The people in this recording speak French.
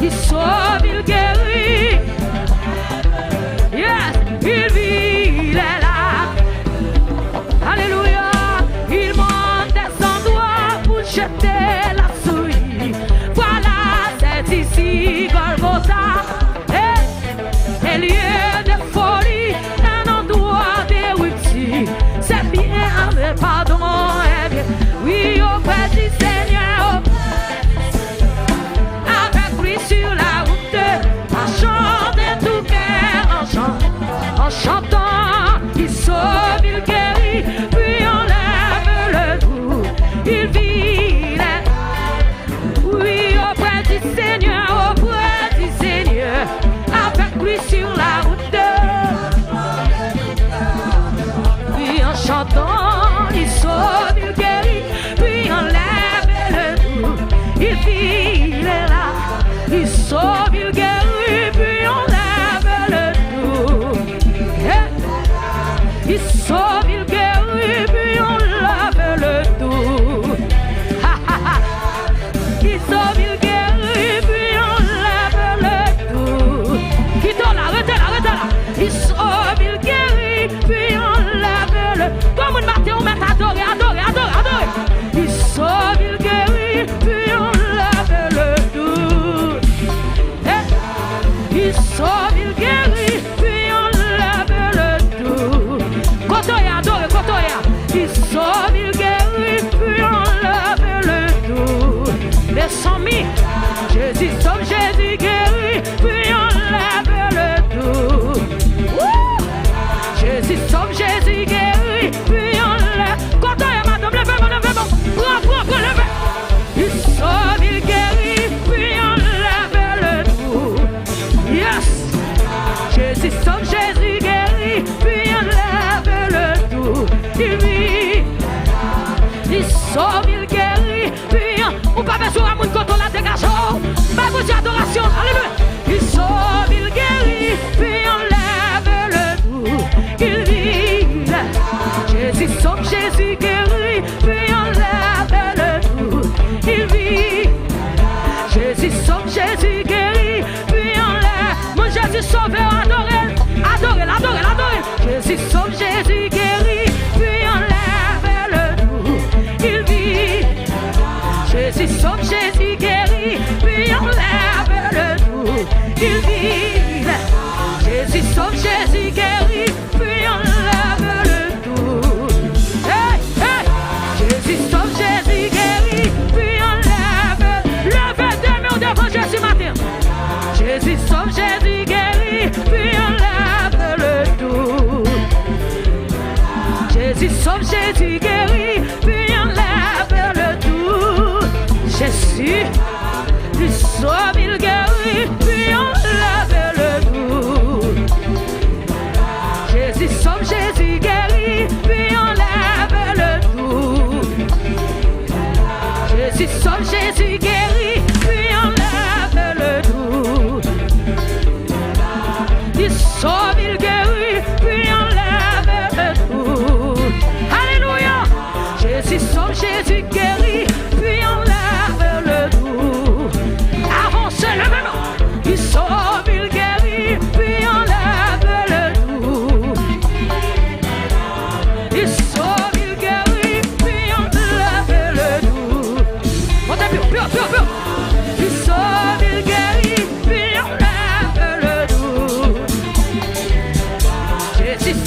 il sauve, il guérit. Yes, il vit, il est là. Alléluia, il monte des endroits pour jeter la souille. Voilà, c'est ici Golgotha. Et lieu de folie, un endroit de rupture. C'est bien, mais pardon est bien. Oui, auprès du Seigneur. Avec lui sur la route, en chantant tout cœur, en chantant, il sauve, il guérit, puis enlève le doux, il vit. Oui, auprès du Seigneur, avec lui sur la route, puis en chantant, il sauve, il guérit, puis enlève le doux, il vit, il est là, il sauve, il guérit, puis enlève le doux, il sauve, il guérit, puis enlève le doux, il sauve, il guérit, puis enlève le doux, qui donne là, arrêtez là, il sauve, il guérit, puis enlève le, comme une matin on met adorer, il sauve, il guérit, puis enlève le doux, il sauve, il guérit, puis enlève le doux, Kotoya, adore, Kotoya, il sauve, il guérit, puis enlève le doux, les 100 000, Jésus sauve, Jésus guérit, puis enlève le doux, Jésus sauve, Jésus guérit, puis enlève, Kotoya, madame, levez, prends, levez, il sauve, il guérit, puis enlève le doux, yes, Jésus sauve, Jésus guérit, puis enlève le doux, il vit, il sauve, il guérit, puis on pas besoin de mon côté la dégagement, pas besoin d'adoration, alléluia, il sauve, il guérit, puis enlève le doux, il vit, Jésus sauve, Jésus guérit, puis enlève le doux, il vit, Jésus sauve, Jésus guérit, puis enlève, mon Jésus sauveur, adorez, Jésus sauve, Jésus guérit, puis enlève le doux, il vit, Jésus sauve, Jésus guérit, puis enlève le doux, il vit, Jésus sauve, Jésus guérit, puis enlève le doux, Jésus sauve, Jésus guérit, puis enlève, levez deux mains devant Jésus matin, Jésus sauve, Jésus guérit, puis enlève le doux, Jésus sauve, Jésus guérit, puis enlève le doux, Jésus, il sauve, il guérit, puis enlève le doux, Jésus sauve, Jésus guérit, puis enlève le doux, Jésus sauve, Jésus guérit, puis enlève le doux, il sauve, il guérit, puis enlève le doux, alléluia, Jésus sauve, Jésus guérit, puis enlève le doux, avancez le même, il sauve, il guérit, puis enlève le doux, il sauve, il guérit, puis enlève le doux, montez plus,